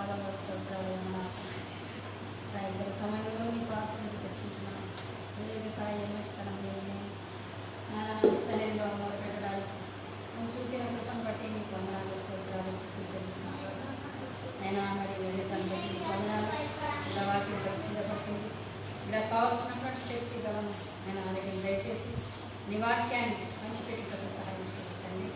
పాదముల స్తోత్రాలు సాయంత్ర సమయంలో నీ పాసనకు తెచ్చుకుంటున్నాను. స్థలం లేని శరీరంలో మొదలుపెట్టడానికి నువ్వు చూపిన కృపను బట్టి నీకు వందనాలు స్తోత్రాలు స్థుతులు చెల్లిస్తున్నాను. నేను మరి వెళ్ళితాను బట్టి నీకు వందనాలు. ఇలా వాక్యం సిద్ధపడుతుంది. ఇలా కావాల్సినటువంటి శక్తి బలం నేను ఆయనకి దయచేసి నీ వాక్యాన్ని పంచిపెట్టుటకు సహాయం చేయండి.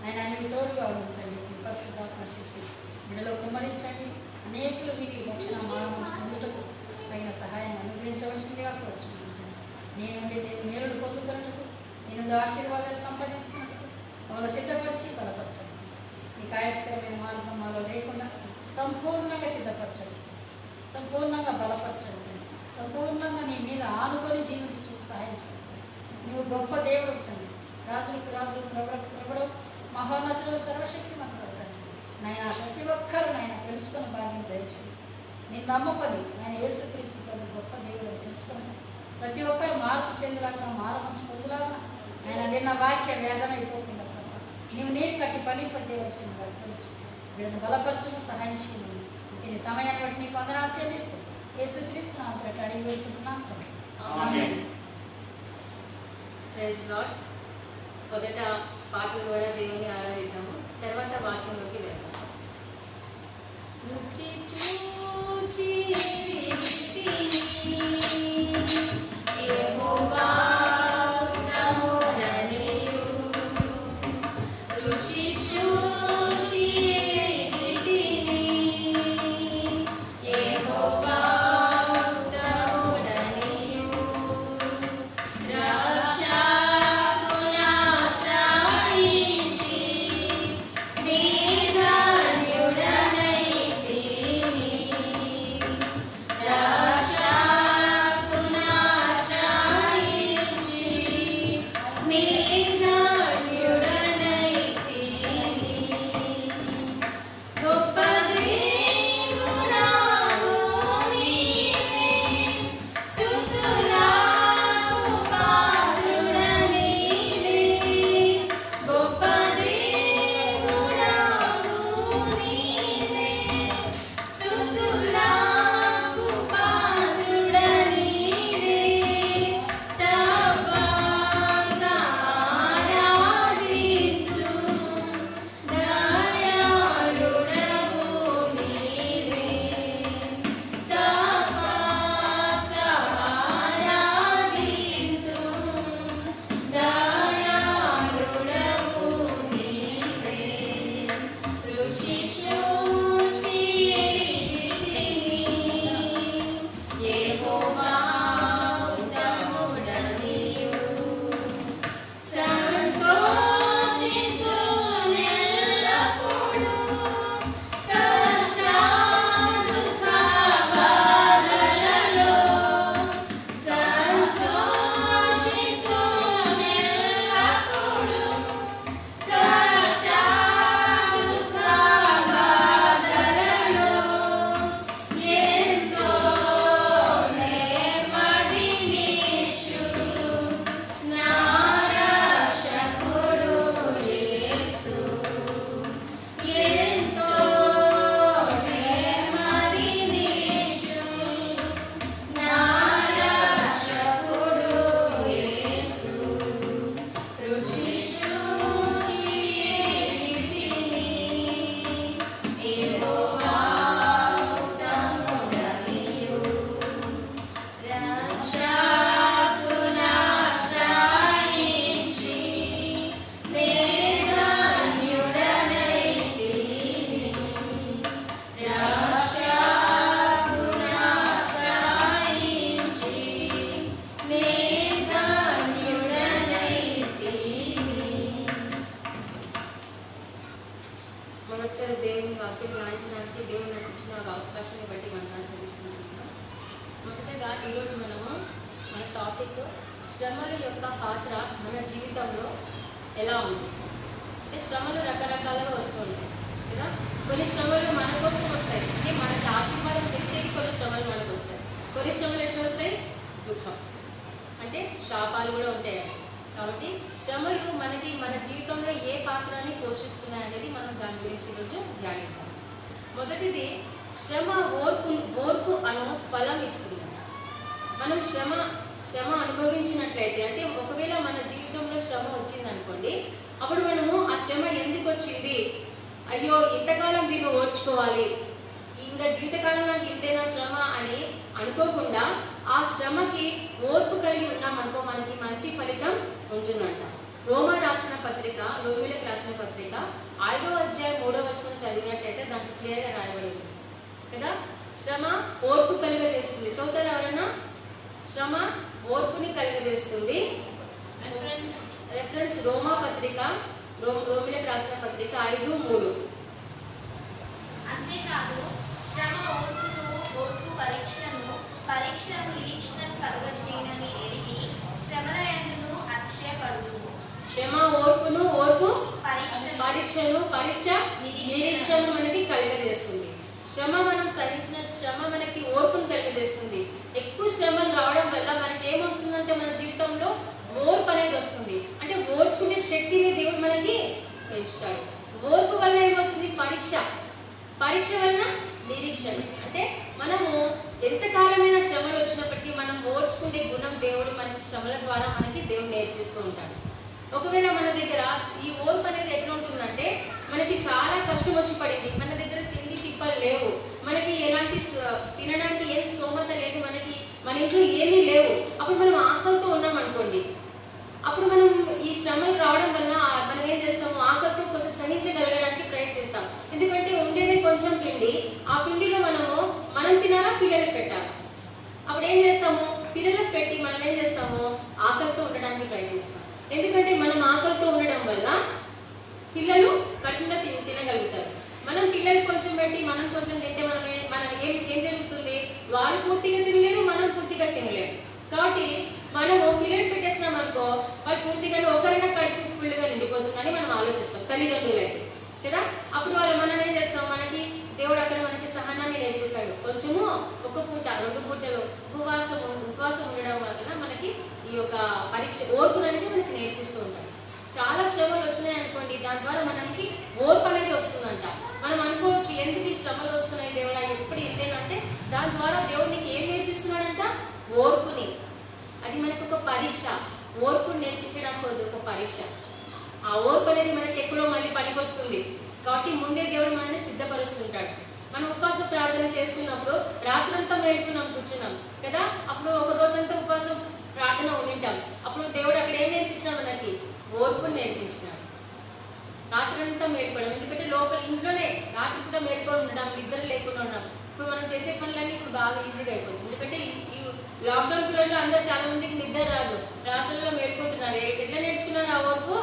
ఆయన ఆయనకు తోడుగా ఉండండి. మీ పరిశుద్ధాత్మ శక్తి బిడ్డలో కుమ్మరించండి. అనేకులు వీరి రక్షణ మానవ పొందుటకు తగిన సహాయం అనుగ్రహించవలసిందిగా కోరుచుకుంటున్నాను. నీ నుండి మేలును పొందుకున్నట్టుకు, నీ నుండి ఆశీర్వాదాలు సంపాదించుకున్నట్టుకు మమ్మల్ని సిద్ధపరిచి బలపరచండి. నీ కాయస్థిరమైన మార్గం మాలో లేకుండా సంపూర్ణంగా సిద్ధపరచండి, సంపూర్ణంగా బలపరచండి, సంపూర్ణంగా నీ మీద ఆనుకొని జీవించు సహాయం చేయండి. నువ్వు గొప్ప దేవుడు అవుతుంది. రాజులకు రాజు, ప్రభులకు ప్రభుడు, మహోన్నతులు, సర్వశక్తిమంతులు అవుతాడు. నాయన ప్రతి ఒక్కరు నాయన తెలుసుకున్న భాగ్యం దయచేయండి. నేను నమ్ముకొని ఆయన యేసుక్రీస్తు ప్రభు గొప్ప దేవుడు అని తెలుసుకుని ప్రతి ఒక్కరు మార్పు చెందులాగా, మారు మనసు పొందులాగా ఆయన విన్న వాక్య వేగమైపోకుండా నీవు నీరు కట్టి ఫలింపజేయవలసిందిగా తెలుసు. వీళ్ళని బలపరచము, సహాయం చేయమని ఇచ్చిన సమయాన్ని బట్టి నీకు వందనాలు చెల్లిస్తూ యేసుక్రీస్తు నామమున పెట్టి అడిగి పెట్టుకుంటున్నాం. ఆమేన్. Praise lord. మొదట పాటల ద్వారా దేవుని ఆరాధిద్దాము, తర్వాత వాక్యంలోకి వెళ్దాం. రుచి చూచి యెహోవా ఉత్తముడనియు, రుచి చూచి యెహోవా ఉత్తముడనియు, రక్షకునాశ్రయించి దీనన్యుడనైతిని, రక్షకునాశ్రయించి దీనన్యుడనైతిని. గొప్ప దేవుడవు నీవే, స్తుతులకు పాత్రుడనీవే. గొప్ప దేవుడవు నీవే, స్తుతులకు పాత్రుడనీవే. తప్పగా ఆరాధింతు, దయాళుడవు నీవే. తప్పగా ఆరాధింతు, దయాళుడవు నీవే. రుచి చూచి యెహోవా ఉత్తముడనియు, సంతోషింతు నెల్లప్పుడూ కష్ట దుఃఖ బాధలలో. సంతోషింతు నెల్లప్పుడూ కష్ట దుఃఖ బాధలలో. ఎంతో నెమ్మది నీశుడు నా రక్షకుడు యేసు. ఎంతో నెమ్మది నీశుడు నా రక్షకుడు యేసు. రుచి చూచి యెహోవా ఉత్తముడనియు, రక్షకునాశ్రయించి దీనన్యుడనైతిని, రక్షకునాశ్రయించి దీనన్యుడనైతిని. మరొకసారి దేవుని వాక్యం ధ్యానించడానికి దేవుడు నాకు ఇచ్చిన అవకాశాన్ని బట్టి వందనాలు చెల్లిస్తున్నాను. మొదటగా ఈరోజు మనము మన టాపిక్ శ్రమల యొక్క పాత్ర మన జీవితంలో ఎలా ఉంది. అంటే శ్రమలు రకరకాలుగా వస్తూ ఉంటాయి కదా. కొన్ని శ్రమలు మన కోసం వస్తాయి, అంటే మనకి ఆశీర్వాదం తెచ్చేవి. కొన్ని శ్రమలు మనకు వస్తాయి. కొన్ని శ్రమలు ఎట్లా వస్తాయి? దుఃఖం, అంటే శాపాలు కూడా ఉంటాయి. కాబట్టి శ్రమలు మనకి మన జీవితంలో ఏ పాత్రని పోషిస్తున్నాయి అనేది మనం దాని గురించి ఈరోజు ధ్యానిద్దాం. మొదటిది శ్రమ ఓర్పు అను ఫలం ఇస్తుందంట. మనం శ్రమ అనుభవించినట్లయితే, అంటే ఒకవేళ మన జీవితంలో శ్రమ వచ్చింది అనుకోండి, అప్పుడు మనము ఆ శ్రమ ఎందుకు వచ్చింది, అయ్యో ఇంతకాలం దీన్ని ఓర్చుకోవాలి, ఇంకా జీవితకాలం నాకు ఇంతేనా శ్రమ అని అనుకోకుండా ఆ శ్రమకి ఓర్పు కలిగి ఉన్నామనుకో మనకి మంచి ఫలితం ఉంటుందంట. రోమిలకు రాసిన పత్రిక 5వ అధ్యాయం 3వ వచనం చదివినట్లయితే దానికి క్లియర్గా రాయబడి ఉంది కదా. శ్రమ ఓర్పు కలుగజేస్తుంది. చదువుతారు ఎవరైనా? శ్రమ ఓర్పుని కలుగజేస్తుంది. రెఫరెన్స్ రోమిలకు రాసిన పత్రిక 5:3. అంతేకాదు శ్రమ ఓర్పు పరీక్షను నిరీక్షణను కలుగజేయునని ఎరిగి శ్రమల యందును అతిశయపడుదుము. శ్రమ ఓర్పు పరీక్ష నిరీక్షను మనకి కలుగజేస్తుంది. శ్రమ మనం సహించిన శ్రమ మనకి ఓర్పును కలుగజేస్తుంది. ఎక్కువ శ్రమలు రావడం వల్ల మనకి ఏమొస్తుందంటే మన జీవితంలో ఓర్పు అనేది వస్తుంది. అంటే ఓర్చుకునే శక్తిని దేవుడు మనకి పెంచుతాడు. ఓర్పు వల్ల ఏమవుతుంది? పరీక్ష వలన నిరీక్షణ. అంటే మనము ఎంతకాలమైన శ్రమలు వచ్చినప్పటికీ మనం ఓర్చుకునే గుణం దేవుడు మనకి శ్రమల ద్వారా మనకి దేవుడు నేర్పిస్తూ ఉంటాడు. ఒకవేళ మన దగ్గర ఈ ఓర్పు అనేది ఎట్లా ఉంటుందంటే, మనకి చాలా కష్టం వచ్చి పడింది, మన దగ్గర తిండి తిప్పలు లేవు, మనకి ఎలాంటి తినడానికి ఏం స్తోమత లేదు, మన ఇంట్లో ఏమీ లేవు, అప్పుడు మనం ఆకలితో ఉన్నాం అనుకోండి, అప్పుడు మనం ఈ శ్రమలు రావడం వల్ల మనం ఏం చేస్తాము, ఆకలితో కొంచెం సహించగలగడానికి ప్రయత్నిస్తాం. ఎందుకంటే ఉండేదే కొంచెం పిండి, ఆ పిండిలో మనం తినాలా, పిల్లలకు పెట్టాలి. అప్పుడు ఏం చేస్తాము, పిల్లలకు పెట్టి మనం ఏం చేస్తాము, ఆకలితో ఉండడానికి ప్రయత్నిస్తాం. ఎందుకంటే మనం ఆకలితో ఉండడం వల్ల పిల్లలు కఠినంగా తినగలుగుతారు. మనం పిల్లలకు కొంచెం పెట్టి మనం కొంచెం తింటే మనం ఏం జరుగుతుంది, వాళ్ళు పూర్తిగా తినలేరు, మనం పూర్తిగా తినలేము. కాబట్టి మనము పిల్లలకు పెట్టేసినాం అనుకో, వాళ్ళు పూర్తిగానే ఒకరైనా కడుపు ఫుల్గా నిండిపోతుందని మనం ఆలోచిస్తాం తల్లిదండ్రులైతే కదా. అప్పుడు మనం ఏం చేస్తాం, మనకి దేవుడు అక్కడ మనకి సహనాన్ని నేర్పిస్తాడు. కొంచెము ఒక పూట 2 పూటలు ఉపవాసం ఉండడం వల్ల మనకి ఈ యొక్క ఓర్పును అనేది మనకి నేర్పిస్తూ ఉంటాడు. చాలా శ్రమలు వచ్చినాయి అనుకోండి, దాని ద్వారా మనకి ఓర్పు అనేది వస్తుందంట. మనం అనుకోవచ్చు, ఎందుకు ఈ శ్రమలు వస్తున్నాయి దేవుడా ఎప్పుడు ఇంతేనంటే, దాని ద్వారా దేవుడు నీకు ఏం నేర్పిస్తున్నాడంట, ఓర్పుని. అది మనకు ఒక పరీక్ష. ఓర్పుని నేర్పించడానికి ఒక పరీక్ష. ఆ ఓర్పు అనేది మనకి ఎక్కడో మళ్ళీ పనికి వస్తుంది. కాబట్టి ముందే దేవుడు మనల్ని సిద్ధపరుస్తుంటాడు. మనం ఉపవాస ప్రార్థన చేసుకున్నప్పుడు రాత్రంతా మేలుకున్నాం, కూర్చున్నాం కదా. అప్పుడు ఒక రోజంతా ఉపవాసం ప్రార్థన ఉండింటాం. అప్పుడు దేవుడు అక్కడ ఏం నేర్పించినాడు, మనకి ఓర్పుని నేర్పించినాడు. రాత్రంతా మేలుకోవడం, ఎందుకంటే లోపల ఇంట్లోనే రాత్రిపూట మేలుకొని ఉండడం, నిద్ర లేకుండా ఉండడం. ఇప్పుడు మనం చేసే పనులన్నీ ఇప్పుడు బాగా ఈజీగా అయిపోతుంది. ఎందుకంటే ఈ లాక్డౌన్ పీరియడ్లో అందరూ చాలా మందికి నిద్ర రాదు, రాత్రుల్లో మేలుకుంటున్నారు. ఎట్లా నేర్చుకున్నారు ఆ ఓర్పు?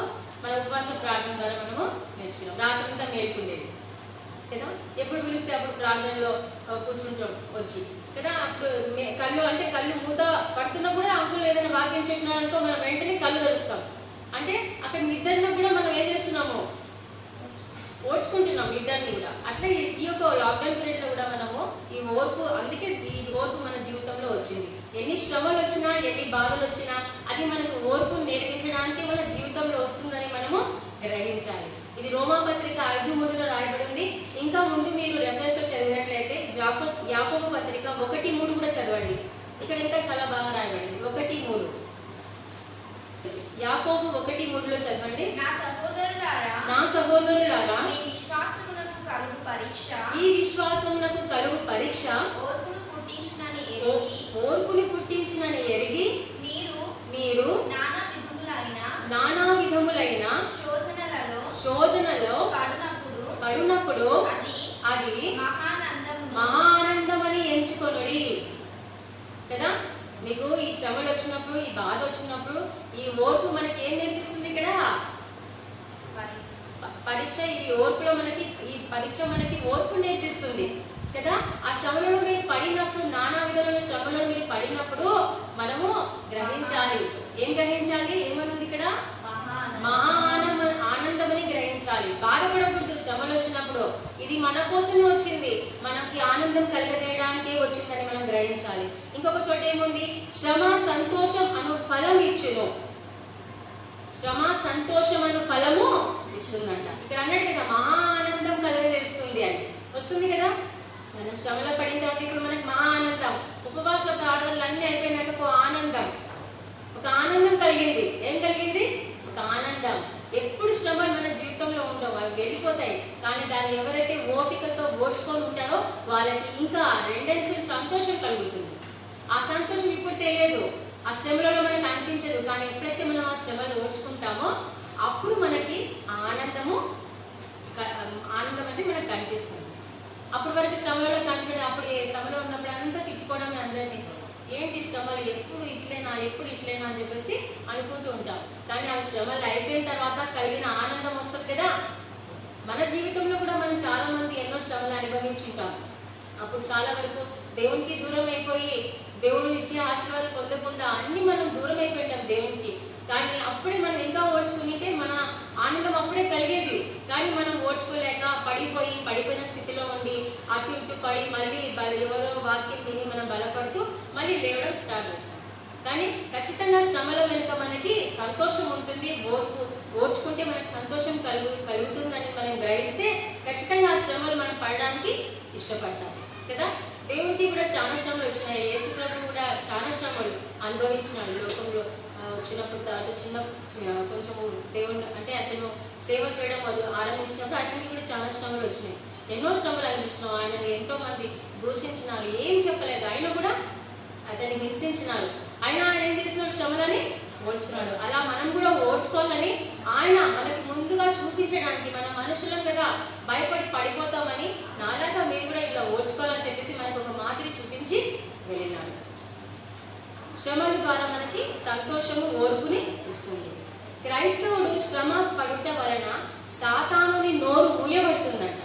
మన ఉపవాస ప్రార్థన ద్వారా మనము నేర్చుకున్నాం. రాత్రంతా మేలుకుండేది కదా. ఎప్పుడు పిలిస్తే అప్పుడు ప్రార్థనలో కూర్చుంటాం వచ్చి కదా. అప్పుడు కళ్ళు మూత పడుతున్నప్పుడు అంకులు ఏదైనా వాక్యం చెప్పినారనుకో, మనం వెంటనే కళ్ళు తెరుస్తాం. అంటే అక్కడ నిద్రను కూడా మనం ఏం చేస్తున్నాము, ఓడ్చుకుంటున్నాం నిద్రని కూడా. అట్లా ఈ యొక్క లాక్డౌన్ పీరియడ్లో కూడా మనము ఈ ఓర్పు, అందుకే ఈ ఓర్పు మన జీవితంలో వచ్చింది. ఎన్ని శ్రమలు వచ్చినా, ఎన్ని బాధలు వచ్చినా, అది మనకు ఓర్పు నేర్పించడానికి మన జీవితంలో వస్తుందని మనము గ్రహించాలి. ఇది రోమాపత్రిక 5:3 రాయబడింది. ఇంకా ముందు మీరు రెఫరెన్స్ లో చదివినట్లయితే యాకోబు పత్రిక 1:3 కూడా చదవండి. ఇక్కడ ఇంకా చాలా బాగా రాయబడింది. 1:3 యాకోబు 1:3 చదవండి. నా సహోదరులారా ఈ విశ్వాసమునకు కలుగు పరీక్ష ఓర్పుని పుట్టించునని ఎరిగి మీరు నానా విధములైన శోధనలో పడినప్పుడు అది మహానందమని ఎంచుకొనుడి కదా. మీకు ఈ శ్రమలు వచ్చినప్పుడు, ఈ బాధ వచ్చినప్పుడు ఈ ఓర్పు మనకి ఏం నేర్పిస్తుంది? ఇక్కడ పరీక్ష, ఈ పరీక్ష మనకి ఓర్పు నేర్పిస్తుంది కదా. ఆ శ్రమలను మీరు పడినప్పుడు, నానా విధాలైన శ్రమలను మీరు పడినప్పుడు మనము గ్రహించాలి. ఏం గ్రహించాలి? ఏమనుంది ఇక్కడ? ఆనందమని గ్రహించాలి. బాధపడకూడదు శ్రమలు వచ్చినప్పుడు. ఇది మన కోసమే వచ్చింది, మనకి ఆనందం కలగజేయడానికే వచ్చిందని మనం గ్రహించాలి. ఇంకొక చోట ఏముంది? శ్రమ సంతోషం అను ఫలం ఇచ్చును. శ్రమ సంతోషం అను ఫలము ఇస్తుందంట. ఇక్కడ అన్నాడు కదా, మహా ఆనందం కలగజేస్తుంది అని. వస్తుంది కదా. మనం శ్రమలో పడిన తర్వాత ఇప్పుడు మనకు మహా ఆనందం. ఉపవాస ప్రార్థనలు అన్నీ అయిపోయినాక ఒక ఆనందం కలిగింది. ఏం కలిగింది? ఒక ఆనందం. ఎప్పుడు శ్రమలు మన జీవితంలో ఉండవు, అవి వెళ్ళిపోతాయి. కానీ దాన్ని ఎవరైతే ఓపికతో ఓడ్చుకొని ఉంటారో వాళ్ళకి ఇంకా రెండంతలు సంతోషం కలుగుతుంది. ఆ సంతోషం ఇప్పుడు తెలియదు, ఆ శ్రమలలో మనకు అనిపించదు. కానీ ఎప్పుడైతే మనం ఆ శ్రమను ఓడ్చుకుంటామో అప్పుడు మనకి ఆనందం అనేది మనకు కనిపిస్తుంది. అప్పుడు వరకు శ్రమలో కనిపించదు. అప్పుడు శ్రమలో ఉన్నప్పుడు అంతా తిట్టుకోవడం అందరినీ, ఏంటి శ్రమలు ఎప్పుడు ఇట్లేనా అని చెప్పేసి అనుకుంటూ ఉంటాం. కానీ ఆ శ్రమలు అయిపోయిన తర్వాత కలిగిన ఆనందం వస్తుంది కదా. మన జీవితంలో కూడా మనం చాలా మంది ఎన్నో శ్రమలు అనుభవించుంటాం. అప్పుడు చాలా వరకు దేవునికి దూరం అయిపోయి దేవుడు ఇచ్చే ఆశీర్వాదాలు పొందకుండా అన్ని మనం దూరం అయిపోయింటాం దేవునికి. కానీ అప్పుడే మనం ఇంకా ఓడ్చుకుంటే మన ఆనందం అప్పుడే కలిగేది. కానీ మనం ఓడ్చుకోలేక పడిపోయిన స్థితిలో ఉండి అటు ఇటు పడి మళ్ళీ ఎవరో వాక్యం విని మనం బలపడుతూ మళ్ళీ లేవడం స్టార్ట్ చేస్తాం. కానీ ఖచ్చితంగా శ్రమల వెనుక మనకి సంతోషం ఉంటుంది. ఓర్చుకుంటే మనకి సంతోషం కలుగుతుందని మనం గ్రహిస్తే ఖచ్చితంగా ఆ శ్రమలు మనం పడడానికి ఇష్టపడతాం కదా. దేవునికి కూడా చాలా శ్రమలు వచ్చినాయి. యేసు ప్రభు కూడా చాలా శ్రమలు అనుభవించినాడు లోకంలో వచ్చినప్పుడు. కొంచెము దేవుడు అంటే అతను సేవ చేయడం ఆరంభించినప్పుడు అతనికి కూడా చాలా శ్రమలు వచ్చినాయి. ఎన్నో శ్రమలు అనిపించినావు. ఆయనని ఎంతో మంది దూషించినారు, ఏం చెప్పలేదు. ఆయన కూడా అతన్ని హింసించినారు. ఆయన ఏం చేసినాడు? శ్రమలని ఓడ్చుకున్నాడు. అలా మనం కూడా ఓడ్చుకోవాలని ఆయన మనకు ముందుగా చూపించడానికి, మన మనుషులం కదా భయపడి పడిపోతామని, నాలాగా మీరు కూడా ఇలా ఓడ్చుకోవాలని చెప్పేసి మనకు ఒక మాదిరి చూపించి వెళ్ళినాడు. శ్రమల ద్వారా మనకి సంతోషము, ఓర్పుని ఇస్తుంది. క్రైస్తవుడు శ్రమ పడుట వలన సాతానుని నోరు మూయబడుతుందంట.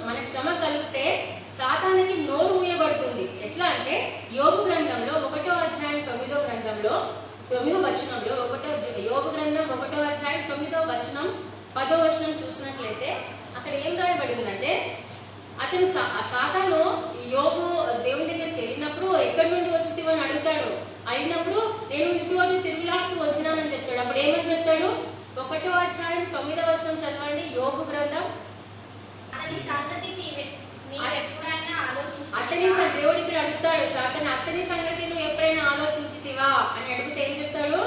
మనకి శ్రమ కలిగితే సాతానికి నోరు మూయబడుతుంది. ఎట్లా అంటే యోబు గ్రంథంలో 1వ అధ్యాయం 9వ గ్రంథంలో 9వ వచనంలో యోబు గ్రంథం 1వ అధ్యాయం 9వ వచనం 10వ వచనం చూసినట్లయితే అక్కడ ఏం రాయబడి ఉందంటే, అతను సాతాను యోబు దేవుని దగ్గరికి వెళ్ళినప్పుడు ఎక్కడి నుండి వచ్చితివని అడుగుతాడు. అయినప్పుడు నేను ఇటువంటి తిరుగులాడుతూ వచ్చినానని చెప్తాడు. అప్పుడు ఏమని చెప్తాడు? 1వ అధ్యాయం 9వ వచనం చదవండి. యోబు గ్రంథం. దేవుడు ఇక్కడ అడుగుతాడు సాతాను, అతని సంగతి నువ్వు ఎప్పుడైనా ఆలోచించితివా అని అడిగితే ఏం చెప్తాడు?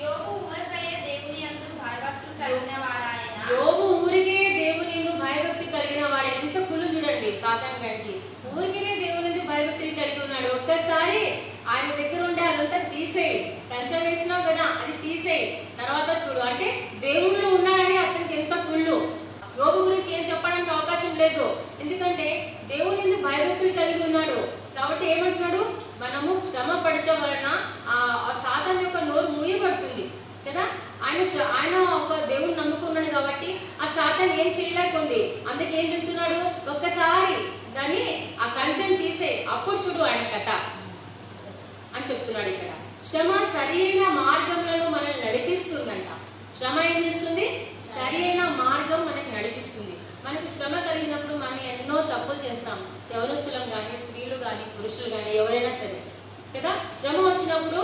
యోబు ఊరికే దేవుని యందు భయభక్తులు కలిగిన వాడు. ఎంత కుళ్ళు చూడండి సాతాను గారికి. ఊరికే దేవుని యందు భయభక్తులు కలిగి ఉన్నాడు. ఒక్కసారి ఆయన దగ్గర ఉండే అదంతా తీసేయి, కంచె వేసినావు కదా అది తీసేయి, తర్వాత చూడు అంటే దేవుళ్ళు ఉన్నాడని అతనికి ఎంత కుళ్ళు. యోబు గురించి ఏం చెప్పడానికి అవకాశం లేదు, ఎందుకంటే దేవుని యందు భయభక్తులు కలిగి ఉన్నాడు. కాబట్టి ఏమంటున్నాడు? మనము శ్రమ పడటం వలన ఆ సాతాను యొక్క నోరు మూయబడుతుంది కదా. ఆయన ఒక దేవుని నమ్ముకున్నాడు కాబట్టి ఆ సాతాను ఏం చేయలేకుంది. అందుకే ఏం చెప్తున్నాడు? ఒక్కసారి దాన్ని ఆ కంచెని తీసే, అప్పుడు చూడు ఆయన కథ అని చెప్తున్నాడు ఇక్కడ. శ్రమ సరైన మార్గంలో మనల్ని నడిపిస్తుందంట. శ్రమ ఏం చేస్తుంది? సరి అయిన మార్గం మనకి నడిపిస్తుంది. మనకు శ్రమ కలిగినప్పుడు మనం ఎన్నో తప్పులు చేస్తాం. యవనస్తులం కానీ, స్త్రీలు కానీ, పురుషులు కానీ, ఎవరైనా సరే కదా. శ్రమ వచ్చినప్పుడు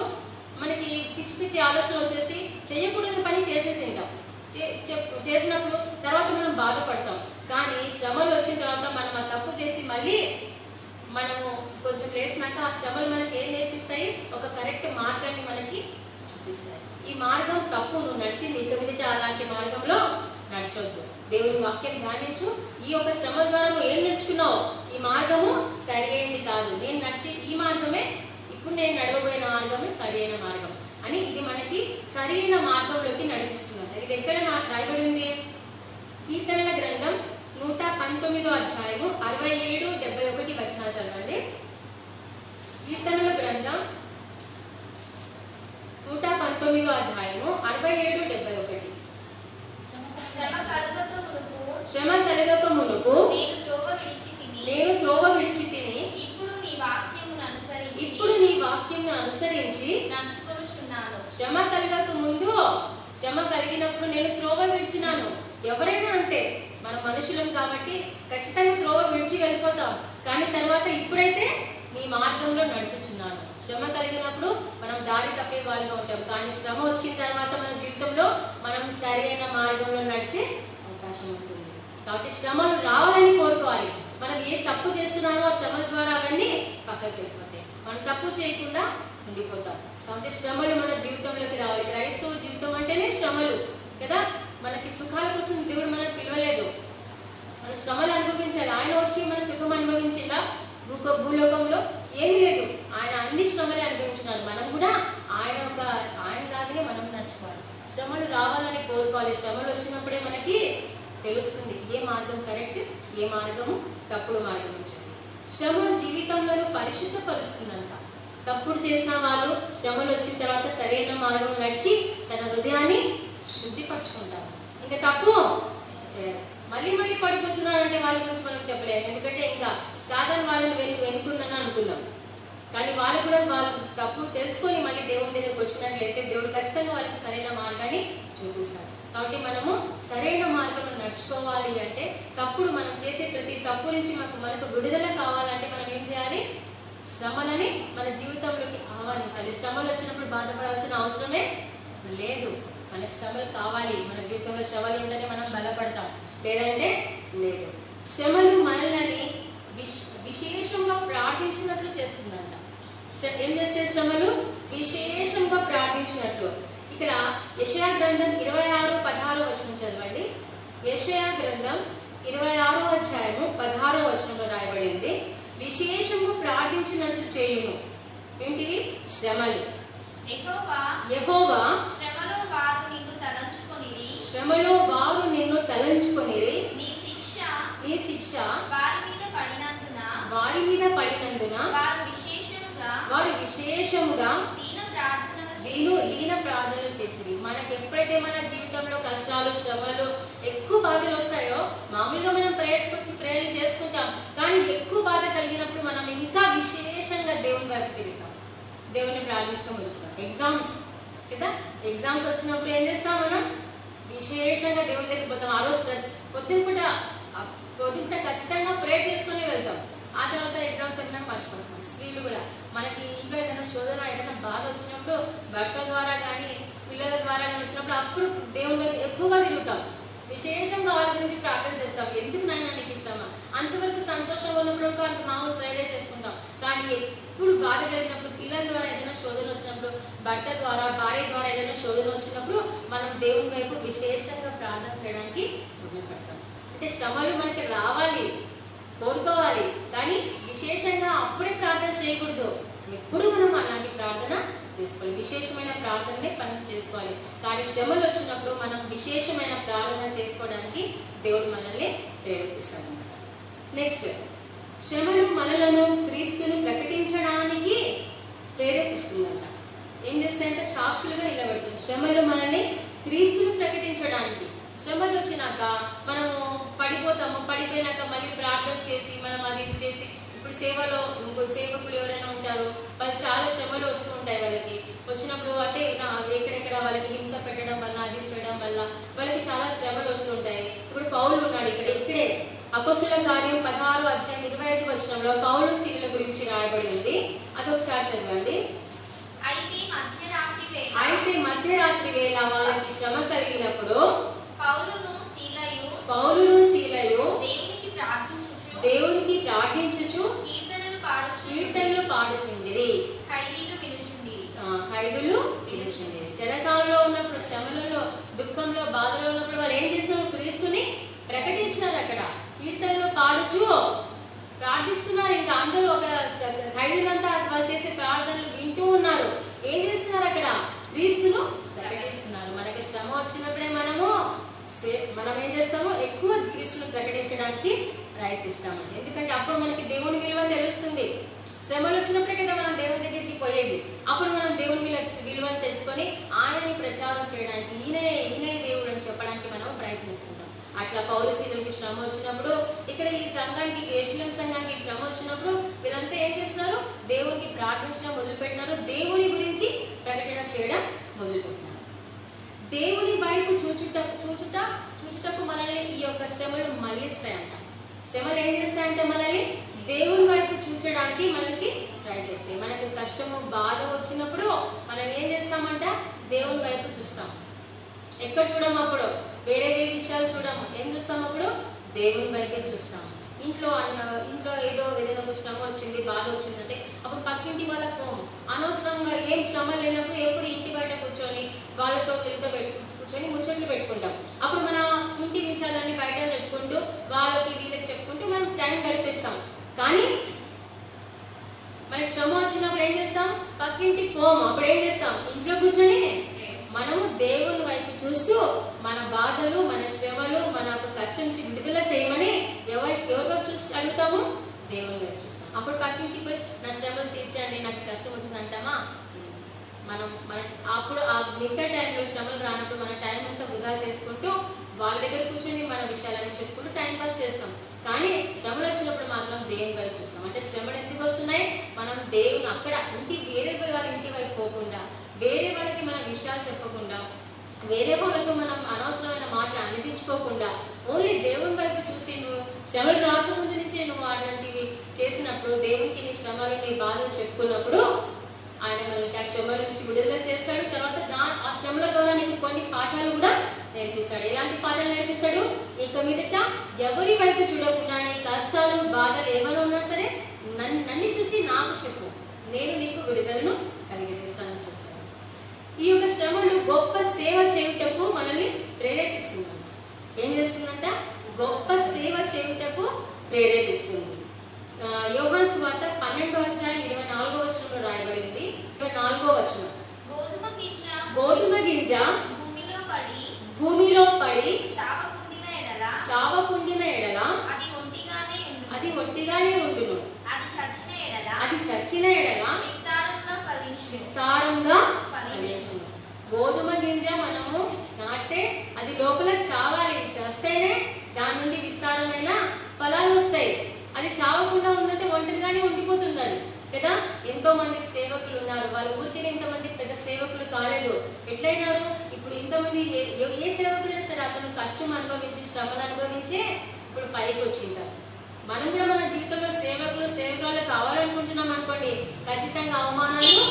మనకి పిచ్చి పిచ్చి ఆలోచన వచ్చేసి చేయకూడని పని చేసేసి ఉంటాం. చేసినప్పుడు తర్వాత మనం బాధపడతాం. కానీ శ్రమలు వచ్చిన తర్వాత మనం ఆ తప్పు చేసి మళ్ళీ మనము కొంచెం లేసినాక ఆ శ్రమలు మనకి ఏం నేర్పిస్తాయి? ఒక కరెక్ట్ మార్గాన్ని మనకి చూపిస్తాయి. ఈ మార్గం తప్పు, నువ్వు నడిచి నీకు మీదట అలాంటి మార్గంలో నడచొద్దు. దేవుని వాక్యం ధ్యానించు. ఈ యొక్క శ్రమ ద్వారా నువ్వు ఏం నేర్చుకున్నావు? ఈ మార్గము సరి అయింది కాదు, నేను నడిచి ఈ మార్గమే, ఇప్పుడు నేను నడవబోయిన మార్గమే సరి అయిన మార్గం అని ఇది మనకి సరైన మార్గంలోకి నడిపిస్తుంది. ఇది ఎక్కడ నాకు రాయబడింది? కీర్తనల గ్రంథం 119వ అధ్యాయము 67-71 వచనాలు చదవండి. కీర్తనల గ్రంథం 119వ అధ్యాయము 67-71. శ్రమ కలగక మునుపు నేను త్రోవ విడిచి తిని ఇప్పుడు నీ వాక్యమును అనుసరించి నడుచుకొనుచున్నాను. శ్రమ కలగక ముందు, శ్రమ కలిగినప్పుడు నేను త్రోవ విడిచినాను. ఎవరైనా అంతే, మన మనుషులం కాబట్టి ఖచ్చితంగా త్రోవ విడిచి వెళ్ళిపోతాం. కానీ తర్వాత ఇప్పుడైతే నీ మార్గంలో నడుచుచున్నాను. శ్రమ కలిగినప్పుడు మనం దారి తప్పే వాళ్ళగా ఉంటాం. కానీ శ్రమ వచ్చిన తర్వాత మన జీవితంలో మనం సరైన మార్గంలో నడిచే అవకాశం ఉంటుంది. కాబట్టి శ్రమలు రావాలని కోరుకోవాలి. మనం ఏ తప్పు చేస్తున్నామో శ్రమల ద్వారా అవన్నీ పక్కకి వెళ్ళిపోతాయి. మనం తప్పు చేయకుండా ఉండిపోతాం. కాబట్టి శ్రమలు మన జీవితంలోకి రావాలి. క్రైస్తవ జీవితం అంటేనే శ్రమలు కదా. మనకి సుఖాల కోసం దేవుడు మనకు పిలవలేదు, మన శ్రమలు అనుభవించాలి. ఆయన వచ్చి మన సుఖం అనుభవించిందా? భూలోకంలో ఏమి లేదు. ఆయన అన్ని శ్రమలే అనుభవించినారు. మనం కూడా ఆయనలాగానే మనం నడుచుకోవాలి. శ్రమలు రావాలని కోరుకోవాలి. శ్రమలు వచ్చినప్పుడే మనకి తెలుస్తుంది ఏ మార్గం కరెక్ట్, ఏ మార్గము తప్పుడు మార్గం ఉంటుంది. శ్రమ జీవితంలో పరిశుద్ధపరుస్తుందంట. తప్పుడు చేసిన వాళ్ళు శ్రమలు వచ్చిన తర్వాత సరైన మార్గం నడిచి తన హృదయాన్ని శుద్ధిపరచుకుంటారు. ఇంకా తప్పు చేయాలి. మళ్ళీ పడిపోతున్నారంటే వాళ్ళ గురించి మనం చెప్పలేము. ఎందుకంటే ఇంకా సాధారణ వాళ్ళని వెనుకున్నాను అనుకున్నాం. కానీ వాళ్ళు కూడా వాళ్ళు తప్పు తెలుసుకొని మళ్ళీ దేవుని దగ్గరకు వచ్చినట్లయితే దేవుడు ఖచ్చితంగా వాళ్ళకి సరైన మార్గాన్ని చూపిస్తాడు. కాబట్టి మనము సరైన మార్గంలో నడుచుకోవాలి అంటే తప్పుడు మనం చేసే ప్రతి తప్పు నుంచి మనకు విడుదల కావాలంటే మనం ఏం చేయాలి? శ్రమలని మన జీవితంలోకి ఆహ్వానించాలి. శ్రమలు వచ్చినప్పుడు బాధపడాల్సిన అవసరమే లేదు. మనకు శ్రమలు కావాలి. మన జీవితంలో శ్రమలు ఉంటేనే మనం బలపడతాం, లేదంటే లేదు. శ్రమలు మనల్ని విశేషంగా ప్రార్థించినట్లు చేస్తుందంట. ఏం చేస్తే శ్రమలు విశేషంగా ప్రార్థించినట్లు. ఇక్కడ యెషయా గ్రంథం 26:16 వచనం చదవండి. యెషయా గ్రంథం 26వ అధ్యాయము 16వ వచనంలో రాయబడింది, విశేషంగా ప్రార్థించినట్లు చేయును. ఏంటివి? శ్రమలు. యెహోవా శ్రమలో వారు నిన్ను తలంచుకొనిరి, నీ శిక్ష వారి మీద పడినందున వారు విశేషముగా దీన ప్రార్థనలు చేసిరి. మనకి ఎప్పుడైతే మన జీవితంలో కష్టాలు, శ్రమలు, ఎక్కువ బాధలు వస్తాయో మామూలుగా మనం ప్రేయర్లు చేసుకుంటాం. కానీ ఎక్కువ బాధ కలిగినప్పుడు మనం ఇంకా విశేషంగా దేవుని వైపు తిరుగుతాం, దేవుని ప్రార్థించడం మొదలుతాం. ఎగ్జామ్స్ కదా, ఎగ్జామ్స్ వచ్చినప్పుడు ఏం చేస్తాం? మనం విశేషంగా దేవుని దగ్గరికి పోతాం. ఆ రోజు పొద్దుట ఖచ్చితంగా ప్రే చేసుకుని వెళ్తాం. ఆ తర్వాత ఎగ్జామ్స్ అయినా మర్చిపోతాం. స్త్రీలు కూడా మనకి ఇంట్లో ఏదైనా శోధన, ఏదైనా బాధ వచ్చినప్పుడు భర్త ద్వారా కానీ పిల్లల ద్వారా కానీ వచ్చినప్పుడు అప్పుడు దేవుని ఎక్కువగా తిరుగుతాం. విశేషంగా వాళ్ళ గురించి ప్రార్థన చేస్తాం. ఎందుకు నాయన నీకు ఇష్టమా? అంతవరకు సంతోషంగా ఉన్నప్పుడు అంత మామూలు ప్రేయర్ చేసుకుంటాం. కానీ ఎప్పుడు బాధ కలిగినప్పుడు, పిల్లల ద్వారా ఏదైనా శోధన వచ్చినప్పుడు, భర్త ద్వారా, భార్య ద్వారా ఏదైనా శోధన వచ్చినప్పుడు మనం దేవుని వైపు విశేషంగా ప్రార్థన చేయడానికి మొదలు పెడతాం. అంటే శ్రమలు మనకి రావాలి, కోరుకోవాలి, కానీ విశేషంగా అప్పుడే ప్రార్థన చేయకూడదు. ఎప్పుడు మనం అలాంటి ప్రార్థన చేసుకోవాలి. విశేషమైన ప్రార్థననే మనం చేసుకోవాలి. కానీ శ్రమలు వచ్చినప్పుడు మనం విశేషమైన ప్రార్థన చేసుకోవడానికి దేవుడు మనల్ని ప్రేరేపిస్తాడు. నెక్స్ట్, శ్రమలు మనలను క్రీస్తును ప్రకటించడానికి ప్రేరేపిస్తుందంట. ఏం చేస్తాయంటే సాక్షులుగా నిలబెడుతుంది. శ్రమలు మనల్ని క్రీస్తును ప్రకటించడానికి. శ్రమలు వచ్చినాక మనము పడిపోతాము. పడిపోయినాక మళ్ళీ ప్రార్థన చేసి మనం అది చేసి, ఇప్పుడు సేవలో ఇంకో సేవకులు ఎవరైనా ఉంటారు, వాళ్ళు చాలా శ్రమలు వస్తూ ఉంటాయి. వాళ్ళకి వచ్చినప్పుడు అంటే ఎక్కడెక్కడ వాళ్ళకి హింస పెట్టడం వల్ల, అది చేయడం వల్ల వాళ్ళకి చాలా శ్రమలు వస్తుంటాయి. ఇప్పుడు పౌలు ఉన్నాడు ఇక్కడే అపోస్తలుల కార్యం 16:25 వచనంలో పౌలు స్త్రీల గురించి రాయబడింది. అదొకసారి చదవండి. అయితే మధ్యరాత్రి వేళ వాళ్ళకి శ్రమ కలిగినప్పుడు పౌలును శీలయు దేవునికి ప్రార్థించుచు కీర్తనలు పాడుచుండిరి. ఖైదీలు వినుచుండిరి. చెరసాలలో ఉన్నప్పుడు, శ్రమలలో, దుఃఖంలో, బాధలో ఉన్నప్పుడు వాళ్ళు ఏం చేస్తున్నారు? క్రీస్తుని ప్రకటించినారు. అక్కడ కీర్తనలు పాడుచు ప్రార్థిస్తున్నారు. ఇంకా అందరూ ఒక ఖైదీలంతా వాళ్ళు చేసే ప్రార్థనలు వింటూ ఉన్నారు. ఏం చేస్తున్నారు? అక్కడ క్రీస్తును ప్రకటిస్తున్నారు. మనకి శ్రమ వచ్చినప్పుడే మనం ఏం చేస్తామో ఎక్కువ క్రీస్తును ప్రకటించడానికి ప్రయత్నిస్తాము. ఎందుకంటే అప్పుడు మనకి దేవుని విలువ తెలుస్తుంది. శ్రమలు వచ్చినప్పుడే కదా మనం దేవుని దగ్గరికి పోయేది. అప్పుడు మనం దేవుని విలువను తెలుసుకొని ఆయనని ప్రచారం చేయడానికి, ఈయనే దేవుడు అని చెప్పడానికి మనం ప్రయత్నిస్తుంటాం. అట్లా పౌలు శీలకి శ్రమ వచ్చినప్పుడు, ఇక్కడ ఈ సంఘానికి, యెరూషలేము సంఘానికి శ్రమ వచ్చినప్పుడు వీళ్ళంతా ఏం చేస్తున్నారు? దేవునికి ప్రార్థించడం మొదలుపెట్టినారు. దేవుని గురించి ప్రకటన చేయడం మొదలుపెట్టినారు. దేవుని వైపు చూచుటకు మనల్ని ఈ యొక్క శ్రమలు మళ్ళిస్తాయంట. శ్రమలు ఏం చేస్తాయంటే మనల్ని దేవుని వైపు చూచడానికి మనకి ట్రై చేస్తాయి. మనకి కష్టము, బాధ వచ్చినప్పుడు మనం ఏం చేస్తామంట? దేవుని వైపు చూస్తాం. ఎక్కడ చూడము? అప్పుడు వేరే విషయాలు చూడము. ఏం చూస్తాం? అప్పుడు దేవుని వైపే చూస్తాం. ఇంట్లో ఏదైనా ఒక శ్రమ వచ్చింది, బాధ వచ్చిందంటే అప్పుడు పక్కింటి వాళ్ళకి పోము. అనవసరంగా ఏం శ్రమ లేనప్పుడు ఎప్పుడు ఇంటి బయట కూర్చొని వాళ్ళతో వీళ్ళతో కూర్చొని ముచ్చట్లు పెట్టుకుంటాం. అప్పుడు మన ఇంటి విషయాలన్నీ బయట చెప్పుకుంటూ వాళ్ళకి వీళ్ళకి చెప్పుకుంటూ మనం టైం గడిపిస్తాం. కానీ మనకి శ్రమ వచ్చినప్పుడు ఏం చేస్తాం? పక్కింటికి పోము. అప్పుడు ఏం చేస్తాం? ఇంట్లో కూర్చొని మనము దేవుని వైపు చూస్తూ మన బాధలు, మన శ్రమలు, మన కష్టం నుంచి విడుదల చేయమని ఎవరివైపు చూసి అడుగుతాము? దేవుని వైపు చూస్తాం. అప్పుడు పక్కింటికి పోయి నా శ్రమలు తీర్చండి, నాకు కష్టం వచ్చింది అంటామా? అప్పుడు ఆ మిగతా టైంలో శ్రమలు రానప్పుడు మన టైం అంతా వృధా చేసుకుంటూ వాళ్ళ దగ్గర కూర్చొని మన విషయాలని చెప్పుకుంటూ టైం పాస్ చేస్తాం. కానీ శ్రమలు వచ్చినప్పుడు మాత్రం దేవుని వైపు చూస్తాం. అంటే శ్రమలు ఎందుకు వస్తున్నాయి? మనం దేవుని అక్కడ వేరే వాళ్ళ ఇంటి వైపు పోకుండా, వేరే వాళ్ళకి మన విషయాలు చెప్పకుండా, వేరే వాళ్ళతో మనం అనవసరమైన మాటలు అనిపించుకోకుండా ఓన్లీ దేవుని వైపు చూసి నువ్వు శ్రమలు రాకముందు నుంచే నువ్వు అలాంటివి చేసినప్పుడు, దేవునికి నీ శ్రమలు, నీ బాధలు చెప్పుకున్నప్పుడు ఆయన మనకి ఆ శ్రమల నుంచి విడుదల చేస్తాడు. తర్వాత ఆ శ్రమల ద్వారా నీకు కొన్ని పాఠాలు కూడా నేర్పిస్తాడు. ఎలాంటి పాఠాలు నేర్పిస్తాడు? ఇక మీదట ఎవరి వైపు చూడకుండా నీ కష్టాలు, బాధలు ఏమైనా ఉన్నా సరే నన్ను చూసి నాకు చెప్పు, నేను నీకు విడుదలను కలిగజేస్తానని చెప్తాను. ఈ యొక్క శ్రమలు గొప్ప సేవ చేయుటకు మనల్ని ప్రేరేపిస్తుందంట. ఏం చేస్తుందంట? గొప్ప సేవ చేయుటకు ప్రేరేపిస్తుంది. యోహాను సువార్త 12:24 రాయబడింది. 24వ వచనం, గోధుమ గింజ భూమిలో పడి చావకుండిన ఎడల అది ఒట్టిగానే ఉండును, అది చచ్చిన ఎడల విస్తారంగా ఫలించును. గోధుమ గింజ మనము నాటే అది లోపల చావాలి, చేస్తేనే దాని నుండి విస్తారమైన ఫలాలు వస్తాయి. అది చావకుండా ఉందంటే ఒంటరిగానే ఉండిపోతుంది అది కదా. ఎంతో మంది సేవకులు ఉన్నారు, వాళ్ళ ఊరికే ఇంతమంది పెద్ద సేవకులు కాలేదు. ఎట్లయినారు? ఇప్పుడు ఇంతమంది ఏ సేవకులైనా సరే అతను కష్టం అనుభవించి, శ్రమను అనుభవించే ఇప్పుడు పైకి వచ్చింటారు. మనం కూడా మన జీవితంలో సేవకురాలు కావాలనుకుంటున్నాం అనుకోండి, ఖచ్చితంగా అవమానాలు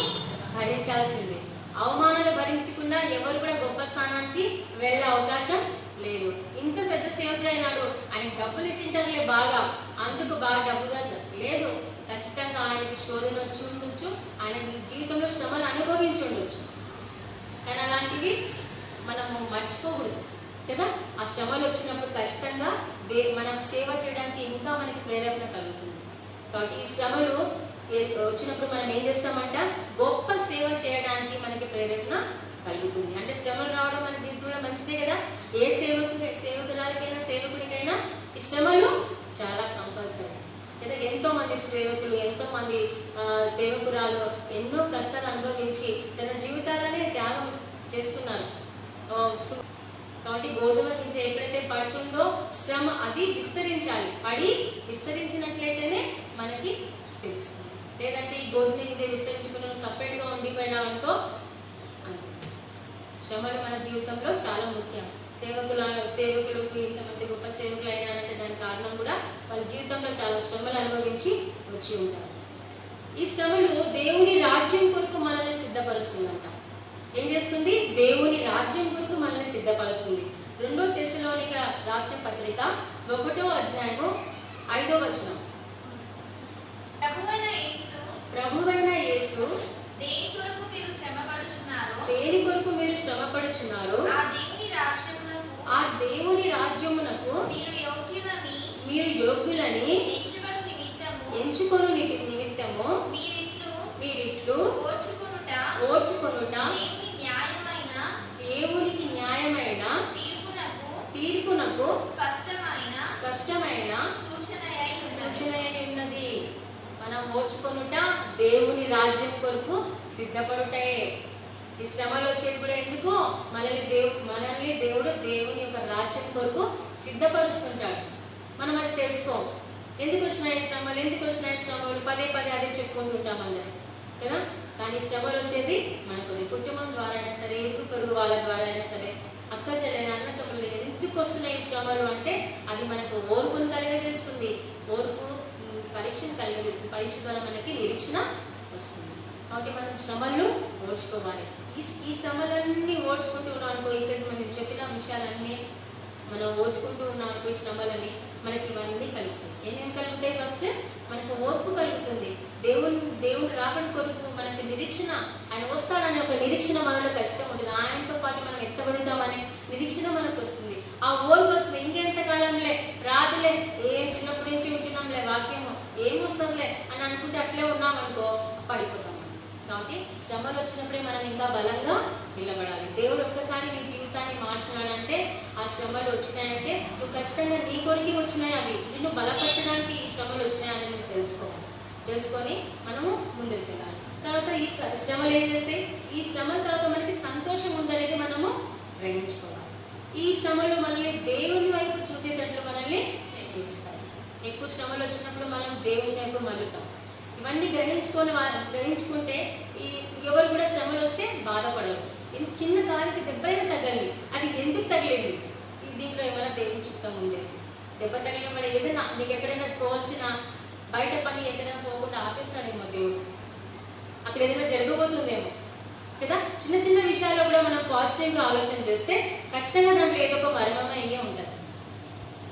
భరించాల్సిందే. అవమానాలు భరించకుండా ఎవరు కూడా గొప్ప స్థానానికి వెళ్ళే అవకాశం లేదు. ఇంత పెద్ద సేవకుడైనాడు, ఆయన డబ్బులు ఇచ్చింటారులే బాగా, అందుకు బాగా డబ్బుగా లేదు. ఖచ్చితంగా ఆయనకి శోధన వచ్చి ఉండొచ్చు, ఆయన జీవితంలో శ్రమలు అనుభవించి ఉండొచ్చు. కానీ అలాంటివి మనము మర్చిపోకూడదు కదా. ఆ శ్రమలు వచ్చినప్పుడు ఖచ్చితంగా మనం సేవ చేయడానికి ఇంకా మనకి ప్రేరేపణ కలుగుతుంది. కాబట్టి ఈ శ్రమలు వచ్చినప్పుడు మనం ఏం చేస్తామంట? గొప్ప సేవ చేయడానికి మనకి ప్రేరేపణ కలుగుతుంది. అంటే శ్రమలు రావడం మన జీవితంలో మంచిదే కదా. ఏ సేవకురాలకైనా సేవకుడికైనా ఈ శ్రమలు చాలా కంపల్సరీ కదా. ఎంతో మంది సేవకులు, ఎంతో మంది సేవకురాలు ఎన్నో కష్టాలు అనుభవించి తన జీవితాలనే త్యాగం చేస్తున్నారు. కాబట్టి గోధుమ గింజ ఎప్పుడైతే పడుతుందో శ్రమ అది విస్తరించాలి. పడి విస్తరించినట్లయితేనే మనకి తెలుస్తుంది. లేదంటే ఈ గోధుమ గింజ విస్తరించుకున్న సపరేట్గా ఉండిపోయినా అనుకో అంతే. శ్రమలు మన జీవితంలో చాలా ముఖ్యం. సేవకులకు ఇంతమంది గొప్ప సేవకులు అయినారంటే దానికి కారణం కూడా వాళ్ళ జీవితంలో చాలా శ్రమలు అనుభవించి వచ్చి ఉంటారు. ఈ శ్రమలు దేవుని రాజ్యం కొరకు మనల్ని సిద్ధపరుస్తుందంట. ఏం చేస్తుంది? దేవుని రాజ్యం కొరకు మనల్ని సిద్ధపరుస్తుంది. 2 తెస్సలోనిక రాసిన పత్రిక 1వ అధ్యాయము 5వ వచనం, ప్రభువైన యేసు దేని కొరకు మీరు శ్రమపడుచున్నారో ఆ దేవుని రాజ్యమునకు మీరు యోగ్యులని ఎంచుకొను నిమిత్తము మీరిట్లు ఓర్చుకొనుట దేవునికి న్యాయమైన తీర్పునకు స్పష్టమైన సూచన ఉన్నది. మనం ఓర్చుకొనుట దేవుని రాజ్యం కొరకు సిద్ధపడుటే. ఈ శ్రమలు వచ్చేది కూడా ఎందుకు? మనల్ని దేవుడు దేవుని యొక్క రాజ్యం కొరకు సిద్ధపరుస్తుంటాడు. మనం అది తెలుసుకోం. ఎందుకు వచ్చినాయి శ్రమలు పదే అదే చెప్పుకుంటుంటాం అందరం కదా. కానీ శ్రమలు వచ్చేది మనకు కుటుంబం ద్వారా అయినా సరే, ఇరుగు పొరుగు వాళ్ళ ద్వారా అయినా సరే, అక్క చెల్లెలు అన్న తమ్ముళ్ళు ఎందుకు వస్తున్నాయి శ్రమలు అంటే అది మనకు ఓర్పును కలిగజేస్తుంది. ఓర్పు పరీక్షను కలిగజేస్తుంది. పరీక్ష ద్వారా మనకి నిరీక్షణ వస్తుంది. కాబట్టి మనం శ్రమలను ఓర్చుకోవాలి. ఈ శ్రమలన్నీ ఓర్చుకుంటూ ఉన్నాం అనుకో, ఇక్కడ మనం చెప్పిన విషయాలన్నీ మనం ఓర్చుకుంటూ ఉన్నాం అనుకో ఈ శ్రమలని, మనకి ఇవన్నీ కలుగుతాయి. ఏమేమి కలుగుతాయి? ఫస్ట్ మనకు ఓర్పు కలుగుతుంది. దేవుడు రాకడ కొరకు మనకు నిరీక్షణ, ఆయన వస్తాడనే ఒక నిరీక్షణ మనలో ఖచ్చితంగా ఉంటుంది. ఆయనతో పాటు మనం ఎత్తబడుతామనే నిరీక్షణ మనకు వస్తుంది. ఆ ఓర్పు వస్తుంది. ఇంకెంతకాలంలే రాదులే, ఏం చిన్నప్పటి నుంచి ఉంటున్నాంలే, వాక్యము ఏమొస్తుందిలే అని అనుకుంటే అట్లే ఉన్నామనుకో పడిపోతాం. కాబట్టి శ్రమలు వచ్చినప్పుడే మనం ఇంకా బలంగా నిలబడాలి. దేవుడు ఒక్కసారి నీ జీవితాన్ని మార్చినాడంటే, ఆ శ్రమలు వచ్చినాయంటే నువ్వు ఖచ్చితంగా నీ కొరికి వచ్చినాయి, అవి నిన్ను బలపరచడానికి ఈ శ్రమలు వచ్చినాయని నువ్వు తెలుసుకొని మనము ముందుకు వెళ్ళాలి. తర్వాత ఈ శ్రమలు ఏం చేస్తాయి? ఈ శ్రమల తర్వాత మనకి సంతోషం ఉందనేది మనము గ్రహించుకోవాలి. ఈ శ్రమలు మనల్ని దేవుని వైపు చూసేటట్లు మనల్ని చేస్తాయి. ఎక్కువ శ్రమలు వచ్చినప్పుడు మనం దేవుని వైపు మళ్ళుతాం. ఇవన్నీ గ్రహించుకుంటే ఎవరు కూడా శ్రమలు వస్తే బాధపడరు. చిన్న కాలికి దెబ్బైనా తగలి, అది ఎందుకు తగిలింది? దీంట్లో ఏమైనా దేవుని చిత్తం ఉంది. దెబ్బ తగిలిన వాడు ఏదైనా నీకు ఎక్కడైనా పోవాల్సిన బయట పని ఎక్కడైనా పోకుండా ఆపేస్తాడేమో దేవుడు, అక్కడ ఏదైనా జరగబోతుందేమో కదా. చిన్న చిన్న విషయాల్లో కూడా మనం పాజిటివ్గా ఆలోచన చేస్తే ఖచ్చితంగా దాంట్లో ఏదో ఒక మర్మమే అయ్యే ఉంటుంది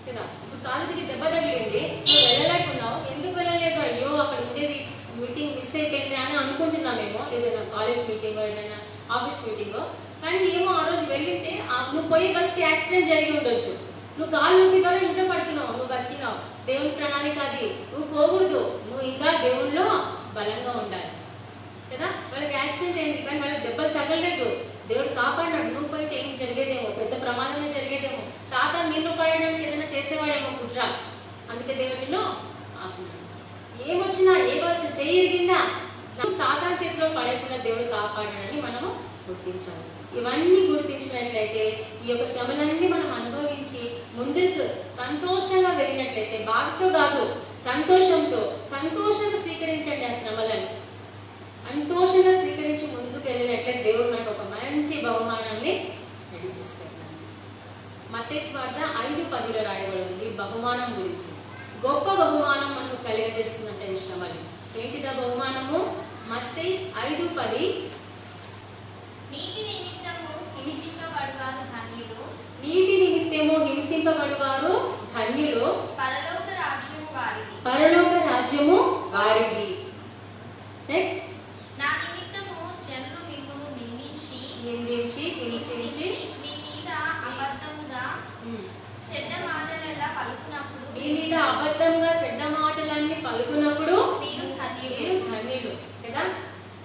కదా. ఇప్పుడు కాలుకి దెబ్బ తగిలింది, నువ్వు వెళ్ళలేకున్నావు, ఎందుకు వెళ్ళలేదు? అయ్యో అక్కడ ఉండేది మీటింగ్ మిస్ అయిపోయింది అని అనుకుంటున్నామేమో, ఏదైనా కాలేజ్ మీటింగో ఏదైనా ఆఫీస్ మీటింగో. కానీ ఏమో ఆ రోజు వెళ్ళింటే నువ్వు పోయి బస్కి యాక్సిడెంట్ జరిగి ఉండొచ్చు, నువ్వు కాలు నుండి వల్ల ఇంట్లో పడుతున్నావు, నువ్వు బతికినావు. దేవుని ప్రణాళిక అది. నువ్వు పోకూడదు, నువ్వు ఇంకా దేవునిలో బలంగా ఉండాలి కదా. వాళ్ళకి యాక్సిడెంట్ అయింది కానీ వాళ్ళకి దెబ్బలు తగలలేదు, దేవుడు కాపాడినాడు. నువ్వు పోయితే ఏం జరిగేదేమో, పెద్ద ప్రమాదమే జరిగేదేమో. సాతాను నిన్ను పడడానికి ఏదైనా చేసేవాడేమో కుట్ర, అందుకే దేవుడిలో ఆపినాడు. ఏమొచ్చినా చేయరిగిందా సాతాను చేతిలో పడకుండా దేవుడు కాపాడాడని మనము గుర్తించాలి. ఇవన్నీ గుర్తించినట్లయితే ఈ యొక్క శ్రమలన్నీ మనం అనుభవించి ముందుకు సంతోషంగా వెళ్ళినట్లయితే, బాధతో కాదు సంతోషంగా స్వీకరించండి ఆ శ్రమలను. సంతోషంగా స్వీకరించి ముందుకు వెళ్ళినట్లయితే దేవుడు మనకు ఒక మంచి బహుమానాన్ని రెడీ చేసుకుంటున్నాడు. మత్తయి సువార్త 5:10 రాయబడింది బహుమానం గురించి. గొప్ప బహుమానం మనకు కలిగజేస్తుందంటే ఈ శ్రమలు. ఏంటిదా బహుమానము? మత్తయి 5:10 నీతి నిమిత్తము హింసింపబడువారు ధన్యులు, నీతి నిమిత్తము హింసింపబడువారు ధన్యులు, పరలోక రాజ్యము వారిది. పరలోక రాజ్యము వారిది. నెక్స్ట్, నా నిమిత్తము జనులు మిమ్మును నిందించి హింసించి మీ మీద అబద్ధముగా చెడ్డ మాటలెల్లా పలుకున్నప్పుడు, మీ మీద అబద్ధంగా చెడ్డ మాటలన్నీ పలుకున్నప్పుడు మీరు ధన్యులు కదా.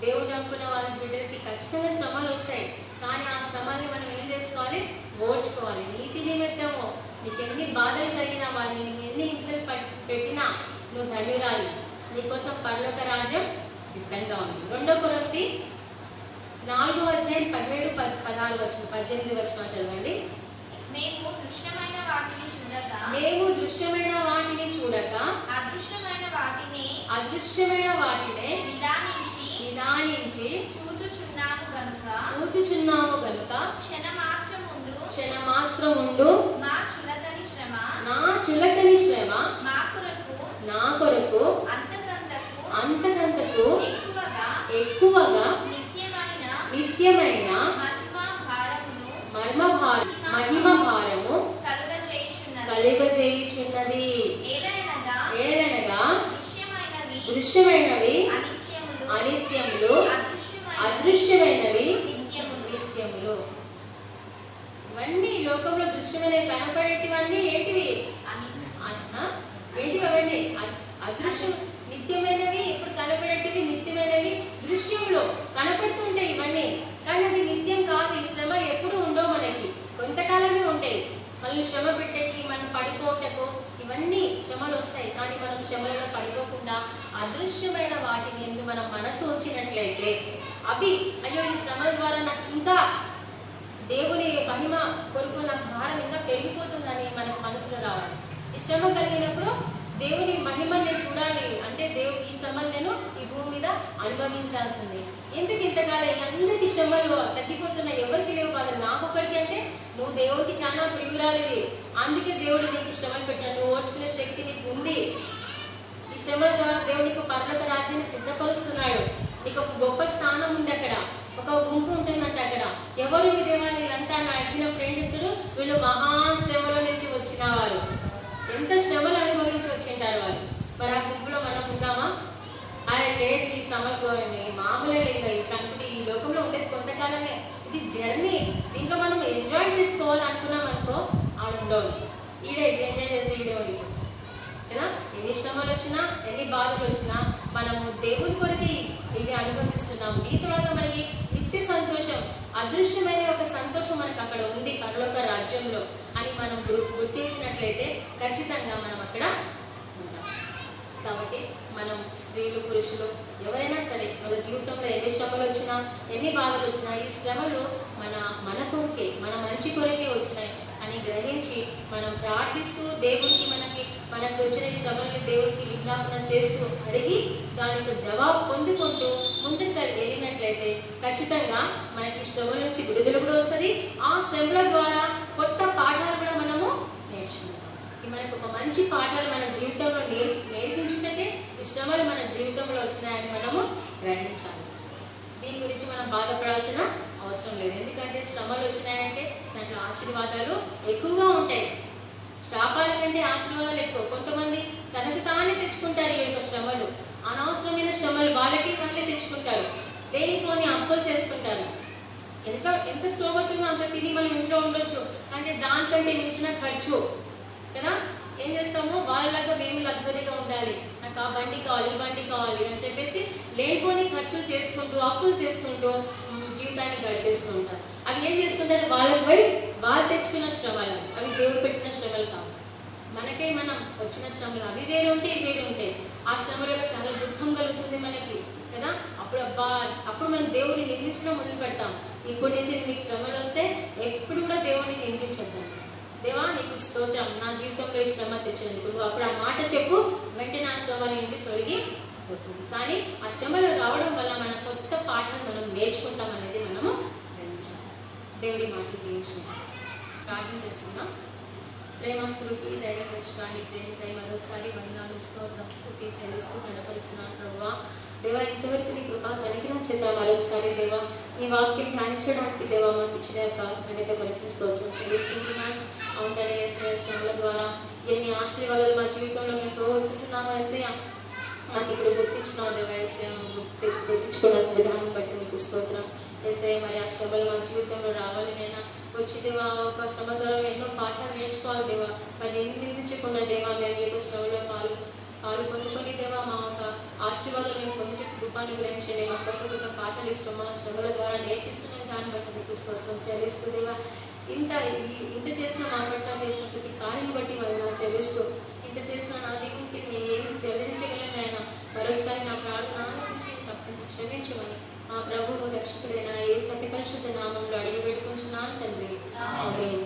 దేవుడు నమ్ముకున్న వాళ్ళ బిడ్డలకి ఖచ్చితంగా శ్రమలు వస్తాయి, కానీ ఆ శ్రమల్ని మనం ఏం చేసుకోవాలి? ఓర్చుకోవాలి. నీతి నిమిత్తము నీకు ఎన్ని బాధలు కలిగినా, వాళ్ళని నువ్వు ఎన్ని హింసలు పెట్టినా నువ్వు ధన్యురాలి. నీకోసం పరలోక రాజ్యం సిద్ధంగా ఉంది. 2 కొరింథీ 4:17-18 చదవండి. మేము దృశ్యమైన వాటిని చూడక అదృశ్యమైన వాటినే నిదానించి చూచుచున్నాము గనుక క్షణమాత్రముండు మా చులకని శ్రమ నా కొరకు అంతకంతకు ఎక్కువగా నిత్యమైన మహిమ భారము కలుగజేయుచున్నది. ఏలనగా దృశ్యమైనవి అనిత్యములు, అదృశ్యమైనవి నిత్యములు. ఇవన్నీ లోకంలో దృశ్యమైనవి కనపడేటివన్నీ ఏంటివి? ఏంటివి అవన్నీ? అదృశ్యం. నిత్యమైనవి ఇప్పుడు కనపడేటివి నిత్యమైనవి దృశ్యంలో కనపడుతుంటాయి ఇవన్నీ, కానీ అది నిత్యం కాదు. ఈ శ్రమలు ఎప్పుడు ఉండవు, మనకి కొంతకాలమే ఉంటాయి. మళ్ళీ శ్రమ పెట్టేకి, మనం పడిపోటకు ఇవన్నీ శ్రమలు వస్తాయి. కానీ మనం శ్రమలలో పడిపోకుండా అదృశ్యమైన వాటిని ఎందుకు మనం మనసు ఉంచినట్లయితే అవి అయ్యో ఈ శ్రమల ద్వారా నాకు ఇంకా దేవుని మహిమ కొరకు నాకు భారం ఇంకా పెరిగిపోతుందని మనకు మనసులో రావాలి. ఈ శ్రమ కలిగినప్పుడు దేవుని మహిమని నేను చూడాలి అంటే ఈ శ్రమలు నేను ఈ భూమి మీద అనుభవించాల్సింది. ఎందుకు ఇంతకాలం అందరికీ శ్రమలు తగ్గిపోతున్నాయి, ఎవరికి లేవు బాధలు, నాకు ఒకరికి అంటే నువ్వు దేవుడికి చాలా ప్రియురాలివి, అందుకే దేవుడు నీకు శ్రమలు పెట్టాడు. నువ్వు ఓర్చుకునే శక్తి నీకు ఉంది. ఈ శ్రమల ద్వారా దేవునికి పరలోక రాజ్యాన్ని సిద్ధపరుస్తున్నాడు. నీకు ఒక గొప్ప స్థానం ఉంది, అక్కడ ఒక గుంపు ఉంటుందంట. అక్కడ ఎవరు ఈ దేవాలయాలు అంతా అని అడిగినప్పుడు ఏం చెప్తారు? వీళ్ళు మహాశ్రమలో ఎంత శ్రమలు అనుభవించి వచ్చింటారు వాళ్ళు. మరి ఆ గుంపులో మనం ఉందామా? ఆయన లేదు, ఈ శ్రమకు మామూలే లేదు, ఇట్లా అనుకుంటే ఈ లోకంలో ఉండేది కొంతకాలమే, ఇది జర్నీ, దీంట్లో మనం ఎంజాయ్ చేసుకోవాలి అనుకున్నాం అనుకో, ఆడ ఉండవు. ఈడే ఎంజాయ్ చేసి ఈడే ఉండి కదా. ఎన్ని శ్రమలు వచ్చినా, ఎన్ని బాధలు వచ్చినా మనము దేవుని కొరకు ఇవి అనుభవిస్తున్నాము. దీని తర్వాత మనకి నిత్య సంతోషం, అదృశ్యమైన ఒక సంతోషం మనకు అక్కడ ఉంది పరలోక రాజ్యంలో అని మనం గుర్తించినట్లయితే ఖచ్చితంగా మనం అక్కడ ఉంటాం. కాబట్టి మనం స్త్రీలు పురుషులు ఎవరైనా సరే మన జీవితంలో ఎన్ని శ్రమలు వచ్చినా, ఎన్ని బాధలు వచ్చినా, ఈ శ్రమలు మన కొరకే, మన మంచి కొరకే వచ్చినాయి అని గ్రహించి మనం ప్రార్థిస్తూ దేవునికి మనకు వచ్చిన ఈ శ్రమల్ని దేవుడికి విజ్ఞాపన చేస్తూ అడిగి దానికి జవాబు పొందుకుంటూ ముందుకు వెళ్ళినట్లయితే ఖచ్చితంగా మనకి శ్రమల నుంచి విడుదల కూడా వస్తుంది. ఆ శ్రమల ద్వారా కొత్త పాఠాలు కూడా మనము నేర్చుకుంటాం. మనకు ఒక మంచి పాఠాలు మన జీవితంలో నేర్పించుకుంటే ఈ శ్రమలు మన జీవితంలో వచ్చినాయని మనము గ్రహించాలి. దీని గురించి మనం బాధపడాల్సిన అవసరం లేదు. ఎందుకంటే శ్రమలు వచ్చినాయంటే దాంట్లో ఆశీర్వాదాలు ఎక్కువగా ఉంటాయి. శాపాల కంటే ఆశీర్వాదాలు ఎక్కువ. కొంతమంది తనకు తానే తెచ్చుకుంటారు ఈ యొక్క శ్రమలు, అనవసరమైన శ్రమలు వాళ్ళకి వాళ్ళే తెచ్చుకుంటారు, లేనిపోని అప్పులు చేసుకుంటారు. ఎంత స్తోమతుందో అంత తిని మనం ఇంట్లో ఉండొచ్చు, అంటే దానికంటే మించిన ఖర్చు కదా. ఏం చేస్తాము, వాళ్ళలాగా మేము లగ్జరీగా ఉండాలి, నాకు ఆ బండి కావాలి, ఈ బండి కావాలి అని చెప్పేసి లేనిపోని ఖర్చులు చేసుకుంటూ అప్పులు చేసుకుంటూ జీవితాన్ని గడిపేస్తూ ఉంటారు. అవి ఏం చేసుకుంటారు, వాళ్ళకి పోయి వాళ్ళు తెచ్చుకున్న శ్రమలు, అవి దేవుడు పెట్టిన శ్రమలు కావు. మనకే మనం వచ్చిన శ్రమలు అవి వేరే ఉంటాయి, వేరే ఉంటాయి. ఆ శ్రమలలో చాలా దుఃఖం కలుగుతుంది మనకి కదా. అప్పుడు మనం దేవుడిని నిందించడం మొదలు పెడతాం. ఇప్పటి నుంచి నీకు శ్రమలు వస్తే ఎప్పుడు కూడా దేవుడిని నిందించద్దాం. దేవా నీకు స్తోత్రం, నా జీవితంలో ఈ శ్రమ తెచ్చినందుకు. నువ్వు అప్పుడు ఆ మాట చెప్పు, వెంటనే ఆ శ్రమల నుండి తొలగి పోతుంది. కానీ ఆ శ్రమలు రావడం వల్ల మన కొత్త పాఠాలు మనం నేర్చుకుంటాం అనేది మనము గ్రహించాలి. దేవుడి మాటలు గ్రహించుకుంటాం. ప్రార్థన చేస్తున్నాం. ప్రేమస్తులకి ధైర్యపరచడానికి ప్రేమకై మరోసారి వందనాలు, స్తోత్రం, స్తుతి చెల్లిస్తూ కనపరుస్తున్నాను ప్రభువా. దేవా ఇంతవరకు నీ కృపా కనికరం చేద్దా మరొకసారి దేవా నీ వాక్యం ధ్యానించడానికి దేవా మాకు ఇచ్చిన యొక్క ఘనత కొరకు స్తోత్రం చెల్లిస్తున్నాను. అవుతానే ఏసయ్య శ్రమల ద్వారా ఎన్ని ఆశీర్వాదాలు మా జీవితంలో మేము పోగొట్టుకుంటున్నాము ఏసయ్య, మాకు ఇప్పుడు గుర్తించినావు దేవా ఏసయ్య, తెప్పించుకున్న విధానం బట్టి మీకు స్తోత్రం ఏసయ్య. మరి ఆ శ్రమలు మా జీవితంలో రావాలి నైనా, వచ్చి దేవా ఒక శ్రమ ద్వారా ఎన్నో పాఠాలు నేర్చుకోవాలి దేవా. మరి నిందించకుండా దేవా మేము ఈ యొక్క శ్రమలో పాలు పొందుకొని దేవా మా యొక్క ఆశీర్వాదాలు మేము పొందుటకు కృపను గ్రహించండి. మా కొత్త పాటలు ఇష్టం మా శ్రమల ద్వారా నేర్పిస్తున్నాం, దాన్ని బట్టి మీకు స్తోత్రం చెల్లిస్తూ దేవా. ఇంత చేసిన మా పట్ల చేసిన ప్రతి కార్యం బట్టి మనం చెల్లిస్తూ, ఇంత చేసిన నా దేవునికి నేను ఏమి చెల్లించగలను ఆయన. మరొకసారి నా ప్రార్థన ఆలకించి తప్పని క్షమించమని మా ప్రభువు రక్షకుడైన యేసు అతి పరిశుద్ధ నామంలో అడిగి పెట్టుకుంటున్నాను తండ్రి. ఆమేన్.